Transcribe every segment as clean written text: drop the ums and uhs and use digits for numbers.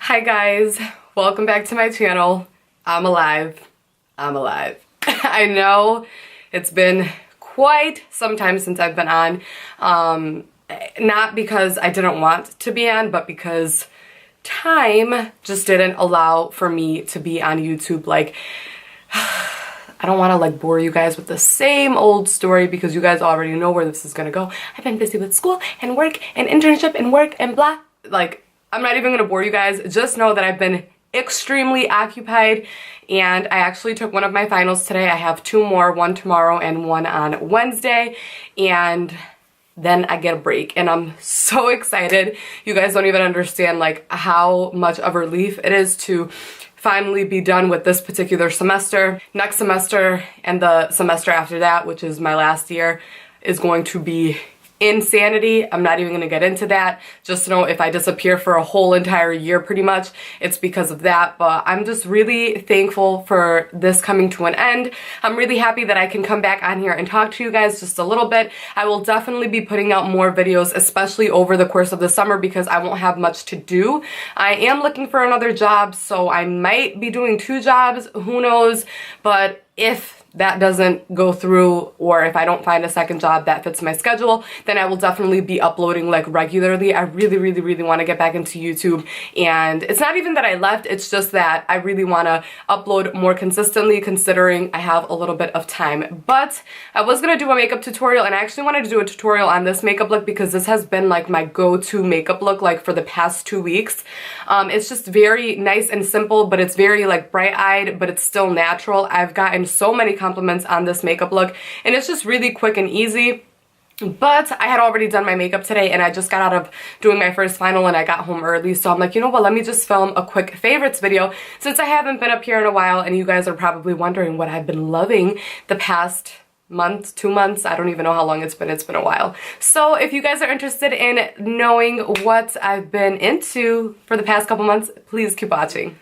Hi guys, welcome back to my channel. I'm alive. I know it's been quite some time since I've been on. Not because I didn't want to be on, but because time just didn't allow for me to be on YouTube. Like, I don't want to like bore you guys with the same old story because you guys already know where this is gonna go. I've been busy with school and work and internship and work and blah. Like, I'm not even gonna bore you guys. Just know that I've been extremely occupied, and I actually took one of my finals today. I have two more, one tomorrow and one on Wednesday, and then I get a break, and I'm so excited. You guys don't even understand like how much of a relief it is to finally be done with this particular semester. Next semester and the semester after that, which is my last year, is going to be insanity. I'm not even gonna get into that. Just know if I disappear for a whole entire year pretty much, it's because of that. But I'm just really thankful for this coming to an end. I'm really happy that I can come back on here and talk to you guys just a little bit. I will definitely be putting out more videos, especially over the course of the summer, because I won't have much to do. I am looking for another job, so I might be doing 2 jobs, who knows. But if that doesn't go through, or if I don't find a second job that fits my schedule, then I will definitely be uploading like regularly. I really want to get back into YouTube, and it's not even that I left, it's just that I really want to upload more consistently considering I have a little bit of time. But I was gonna do a makeup tutorial, and I actually wanted to do a tutorial on this makeup look because this has been like my go-to makeup look like for the past 2 weeks. It's just very nice and simple, but it's very like bright-eyed, but it's still natural. I've gotten so many compliments on this makeup look, and it's just really quick and easy. But I had already done my makeup today, and I just got out of doing my first final, and I got home early, so I'm like, you know what, let me just film a quick favorites video since I haven't been up here in a while, and you guys are probably wondering what I've been loving the past month, 2 months. I don't even know how long it's been a while. So if you guys are interested in knowing what I've been into for the past couple months, please keep watching.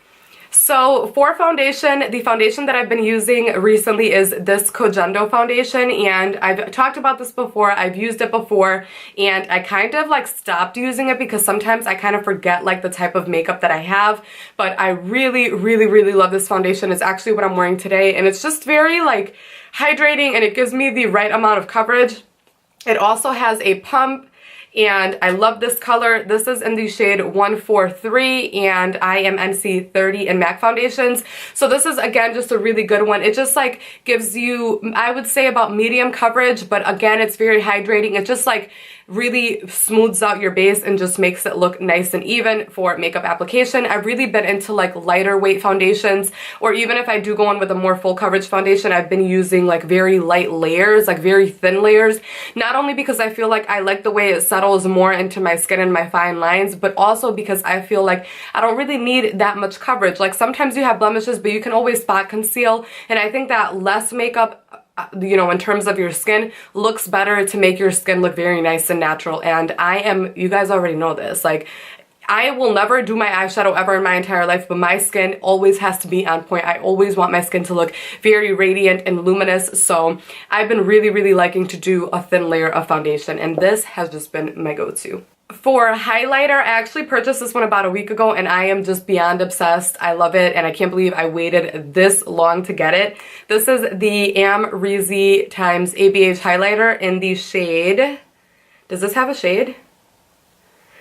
So for foundation, the foundation that I've been using recently is this Koh Gen Do foundation, and I've talked about this before. I've used it before, and I kind of like stopped using it because sometimes I kind of forget like the type of makeup that I have. But I really love this foundation. It's actually what I'm wearing today, and it's just very like hydrating, and it gives me the right amount of coverage. It also has a pump, and I love this color. This is in the shade 143, and I am NC 30 in MAC foundations. So this is, again, just a really good one. It just like gives you, I would say, about medium coverage, but again, it's very hydrating. It just like really smooths out your base and just makes it look nice and even for makeup application. I've really been into like lighter weight foundations, or even if I do go in with a more full coverage foundation, I've been using like very light layers, like very thin layers, not only because I feel like I like the way it settles more into my skin and my fine lines, but also because I feel like I don't really need that much coverage. Like sometimes you have blemishes, but you can always spot conceal, and I think that less makeup, you know, in terms of your skin, looks better to make your skin look very nice and natural. And I am, you guys already know this, like I will never do my eyeshadow ever in my entire life, but my skin always has to be on point. I always want my skin to look very radiant and luminous, so I've been really liking to do a thin layer of foundation, and this has just been my go-to. For highlighter, I actually purchased this one about a week ago, and I am just beyond obsessed. I love it, and I can't believe I waited this long to get it. This is the Amrezy x ABH Highlighter in the shade, does this have a shade?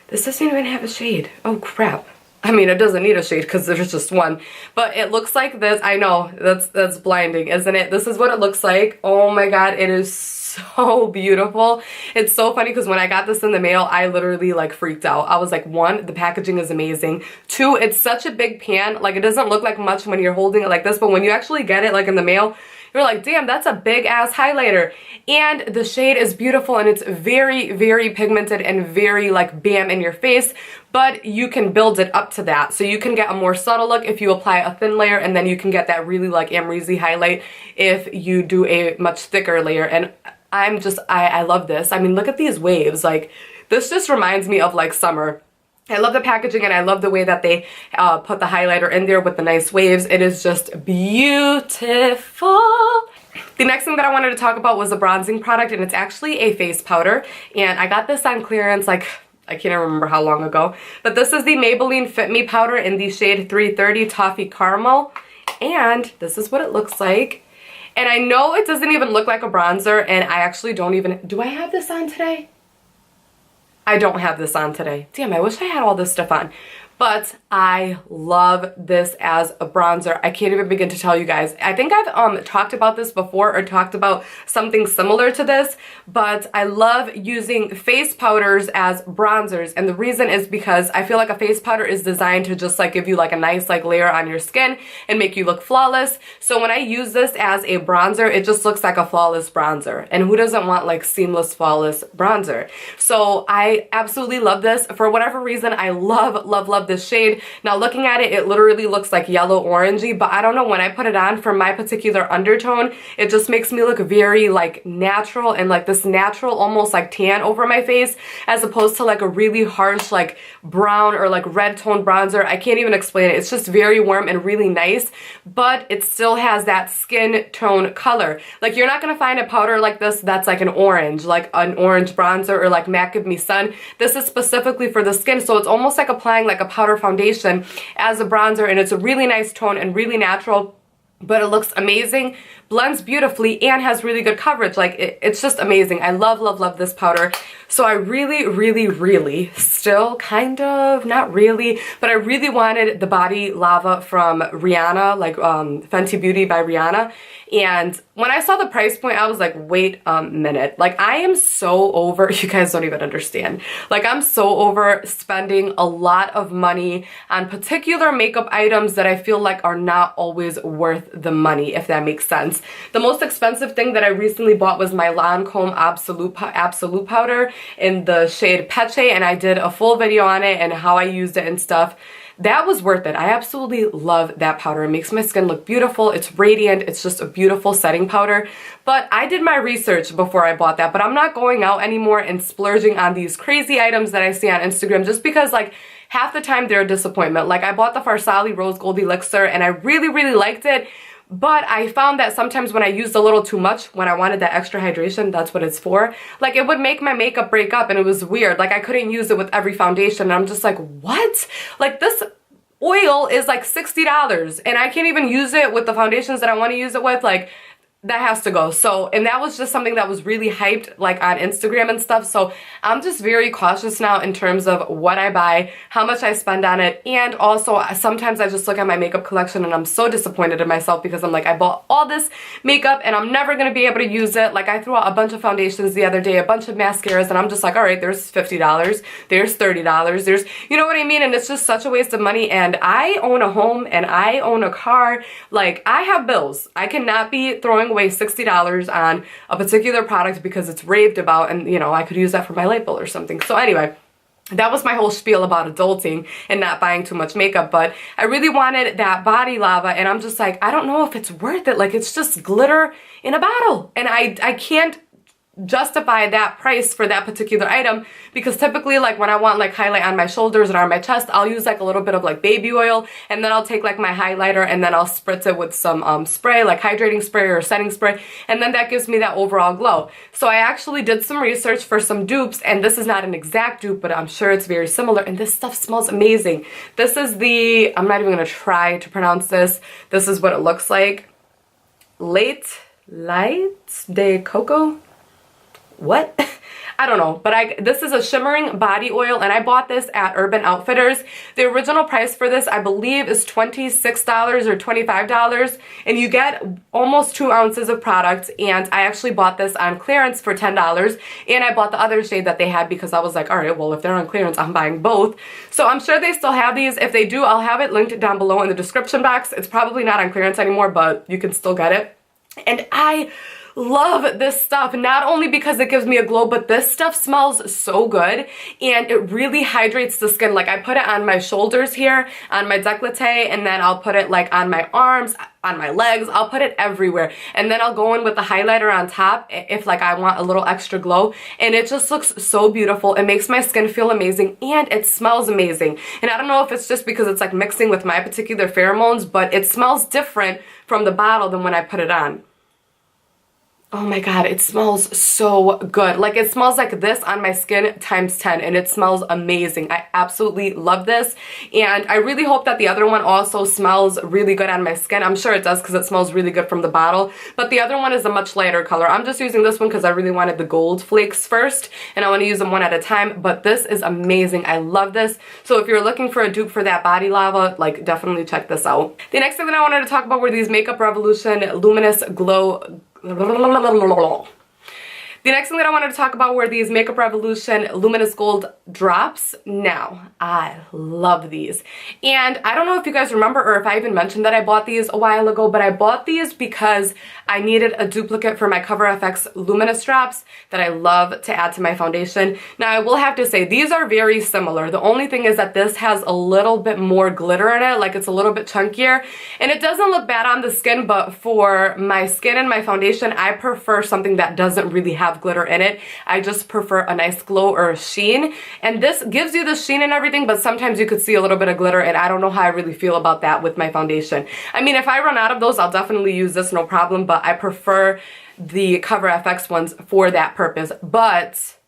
This doesn't even have a shade. Oh crap. I mean, it doesn't need a shade because there's just one, but it looks like this. I know, that's blinding, isn't it? This is what it looks like. Oh my god, it is so beautiful. It's so funny because when I got this in the mail, I literally like freaked out. I was like, 1, the packaging is amazing. 2, it's such a big pan. Like, it doesn't look like much when you're holding it like this, but when you actually get it like in the mail, you're like, damn, that's a big ass highlighter. And the shade is beautiful, and it's very pigmented and very like bam in your face, but you can build it up to that. So you can get a more subtle look if you apply a thin layer, and then you can get that really like Amrezy highlight if you do a much thicker layer. And I love this. I mean, look at these waves. Like, this just reminds me of like summer. I love the packaging, and I love the way that they put the highlighter in there with the nice waves. It is just beautiful. The next thing that I wanted to talk about was a bronzing product, and it's actually a face powder, and I got this on clearance like I can't even remember how long ago. But this is the Maybelline Fit Me Powder in the shade 330 Toffee Caramel. And this is what it looks like. And I know it doesn't even look like a bronzer, and I actually don't even... Do I have this on today? I don't have this on today. Damn, I wish I had all this stuff on. But I love this as a bronzer. I can't even begin to tell you guys. I think I've talked about this before, or talked about something similar to this, but I love using face powders as bronzers. And the reason is because I feel like a face powder is designed to just like give you like a nice like layer on your skin and make you look flawless. So when I use this as a bronzer, it just looks like a flawless bronzer. And who doesn't want like seamless, flawless bronzer? So I absolutely love this. For whatever reason, I love, love, love this shade. Now looking at it, it literally looks like yellow orangey, but I don't know, when I put it on for my particular undertone, it just makes me look very like natural and like this natural almost like tan over my face, as opposed to like a really harsh like brown or like red tone bronzer. I can't even explain it. It's just very warm and really nice, but it still has that skin tone color. Like you're not gonna find a powder like this that's like an orange bronzer, or like MAC Give Me Sun. This is specifically for the skin, so it's almost like applying like a powder foundation as a bronzer, and it's a really nice tone and really natural, but it looks amazing, blends beautifully, and has really good coverage. Like it's just amazing. I love, love, love this powder. So I really, really, really, still kind of, not really, but I really wanted the Body Lava from Rihanna, like Fenty Beauty by Rihanna. And when I saw the price point, I was like, wait a minute. Like I am so over, you guys don't even understand. Like I'm so over spending a lot of money on particular makeup items that I feel like are not always worth the money, if that makes sense. The most expensive thing that I recently bought was my Lancome Absolute Powder in the shade Peche, and I did a full video on it and how I used it and stuff. That was worth it. I absolutely love that powder. It makes my skin look beautiful. It's radiant. It's just a beautiful setting powder. But I did my research before I bought that, but I'm not going out anymore and splurging on these crazy items that I see on Instagram, just because like half the time they're a disappointment. Like I bought the Farsali Rose Gold Elixir and I really, really liked it. But I found that sometimes when I used a little too much, when I wanted that extra hydration, that's what it's for, like it would make my makeup break up, and it was weird. Like I couldn't use it with every foundation, and I'm just like, what? Like this oil is like $60 and I can't even use it with the foundations that I want to use it with. Like that has to go. So, and that was just something that was really hyped like on Instagram and stuff. So I'm just very cautious now in terms of what I buy, how much I spend on it. And also sometimes I just look at my makeup collection and I'm so disappointed in myself, because I'm like, I bought all this makeup and I'm never going to be able to use it. Like I threw out a bunch of foundations the other day, a bunch of mascaras, and I'm just like, all right, there's $50, there's $30, there's, you know what I mean? And it's just such a waste of money. And I own a home and I own a car. Like I have bills. I cannot be throwing away $60 on a particular product because it's raved about, and you know, I could use that for my light bill or something. So anyway, that was my whole spiel about adulting and not buying too much makeup. But I really wanted that Body Lava, and I'm just like, I don't know if it's worth it. Like it's just glitter in a bottle, and I can't justify that price for that particular item, because typically like when I want like highlight on my shoulders and on my chest, I'll use like a little bit of like baby oil, and then I'll take like my highlighter and then I'll spritz it with some spray, like hydrating spray or setting spray, and then that gives me that overall glow. So I actually did some research for some dupes, and this is not an exact dupe, but I'm sure it's very similar, and this stuff smells amazing. This is the, I'm not even gonna try to pronounce this. This is what it looks like. Lights de Coco? What? I don't know, but this is a shimmering body oil, and I bought this at Urban Outfitters. The original price for this, I believe, is $26 or $25, and you get almost 2 ounces of product. And I actually bought this on clearance for $10, and I bought the other shade that they had because I was like, all right, well, if they're on clearance, I'm buying both. So I'm sure they still have these. If they do, I'll have it linked down below in the description box. It's probably not on clearance anymore, but you can still get it. And I love this stuff, not only because it gives me a glow, but this stuff smells so good, and it really hydrates the skin. Like I put it on my shoulders here, on my décolleté, and then I'll put it like on my arms, on my legs. I'll put it everywhere, and then I'll go in with the highlighter on top if like I want a little extra glow, and it just looks so beautiful. It makes my skin feel amazing, and it smells amazing. And I don't know if it's just because it's like mixing with my particular pheromones, but it smells different from the bottle than when I put it on. Oh my god, it smells so good. Like, it smells like this on my skin times 10, and it smells amazing. I absolutely love this, and I really hope that the other one also smells really good on my skin. I'm sure it does because it smells really good from the bottle, but the other one is a much lighter color. I'm just using this one because I really wanted the gold flakes first, and I want to use them one at a time, but this is amazing. I love this. So if you're looking for a dupe for that body lava, like, definitely check this out. The next thing that I wanted to talk about were these Makeup Revolution Luminous Glow. The next thing that I wanted to talk about were these Makeup Revolution Luminous Gold Drops. Now, I love these. And I don't know if you guys remember or if I even mentioned that I bought these a while ago, but I bought these because I needed a duplicate for my Cover FX Luminous Drops that I love to add to my foundation. Now, I will have to say, these are very similar. The only thing is that this has a little bit more glitter in it, like it's a little bit chunkier. And it doesn't look bad on the skin, but for my skin and my foundation, I prefer something that doesn't really have glitter in it. I just prefer a nice glow or a sheen, and this gives you the sheen and everything, but sometimes you could see a little bit of glitter, and I don't know how I really feel about that with my foundation. I mean, if I run out of those, I'll definitely use this, no problem, but I prefer the Cover FX ones for that purpose, but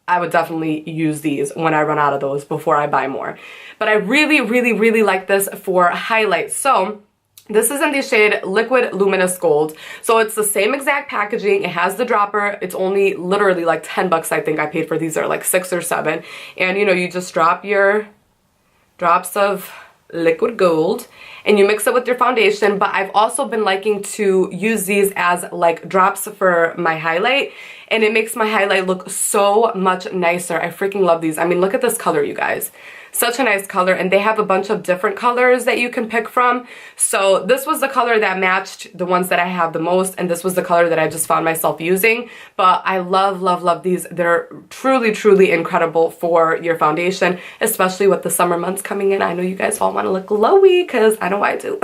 I would definitely use these when I run out of those before I buy more. But I really, really, really like this for highlights. So this is in the shade Liquid Luminous Gold. So it's the same exact packaging. It has the dropper. It's only literally like 10 bucks, I think I paid for these, are like 6 or 7. And you know, you just drop your drops of liquid gold and you mix it with your foundation. But I've also been liking to use these as like drops for my highlight, and it makes my highlight look so much nicer. I freaking love these. I mean, look at this color, you guys. Such a nice color, and they have a bunch of different colors that you can pick from. So this was the color that matched the ones that I have the most, and this was the color that I just found myself using. But I love, love, love these. They're truly, truly incredible for your foundation, especially with the summer months coming in. I know you guys all want to look glowy, because I know I do.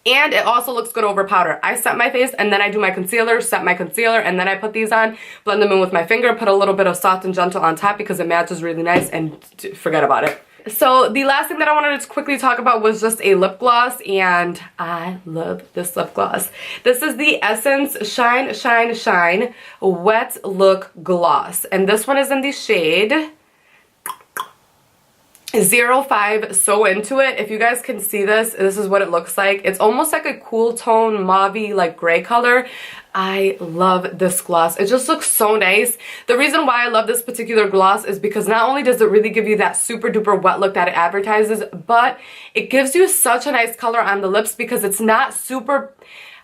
And it also looks good over powder. I set my face and then I do my concealer, set my concealer, and then I put these on, blend them in with my finger, put a little bit of Soft and Gentle on top because it matches really nice, and forget about it. So the last thing that I wanted to quickly talk about was just a lip gloss, and I love this lip gloss. This is the Essence Shine, Shine, Shine Wet Look Gloss, and this one is in the shade 05 So Into It. If you guys can see this, this is what it looks like. It's almost like a cool tone mauve-y like gray color. I love this gloss. It just looks so nice. The reason why I love this particular gloss is because not only does it really give you that super duper wet look that it advertises, but it gives you such a nice color on the lips because it's not super...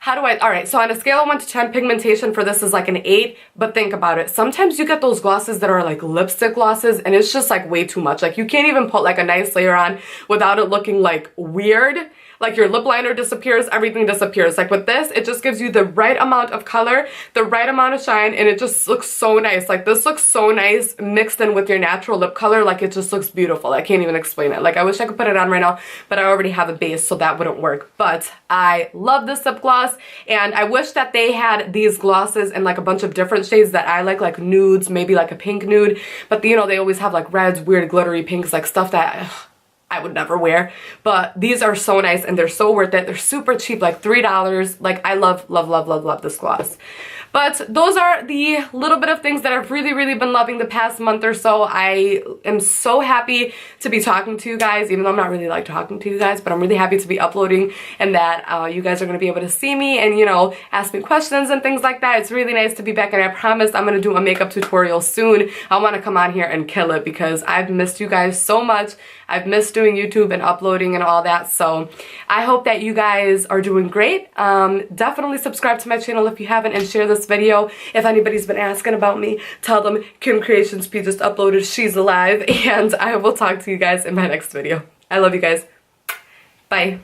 Alright, so on a scale of 1 to 10, pigmentation for this is like an 8, but think about it. Sometimes you get those glosses that are like lipstick glosses, and it's just like way too much. Like, you can't even put like a nice layer on without it looking like weird. Like, your lip liner disappears, everything disappears. Like, with this, it just gives you the right amount of color, the right amount of shine, and it just looks so nice. Like, this looks so nice mixed in with your natural lip color. Like, it just looks beautiful. I can't even explain it. Like, I wish I could put it on right now, but I already have a base, so that wouldn't work. But I love this lip gloss, and I wish that they had these glosses in like a bunch of different shades that I like nudes, maybe like a pink nude. But, you know, they always have like reds, weird glittery pinks, like stuff that... I would never wear, but these are so nice and they're so worth it. They're super cheap, like $3. Like, I love, love, love, love, love this gloss. But those are the little bit of things that I've really, really been loving the past month or so. I am so happy to be talking to you guys, even though I'm not really like talking to you guys, but I'm really happy to be uploading and that you guys are going to be able to see me and, you know, ask me questions and things like that. It's really nice to be back, and I promise I'm going to do a makeup tutorial soon. I want to come on here and kill it because I've missed you guys so much. I've missed doing YouTube and uploading and all that, so I hope that you guys are doing great. Definitely subscribe to my channel if you haven't, and share this video. If anybody's been asking about me, tell them Kim Creations P just uploaded She's Alive, and I will talk to you guys in my next video. I love you guys. Bye.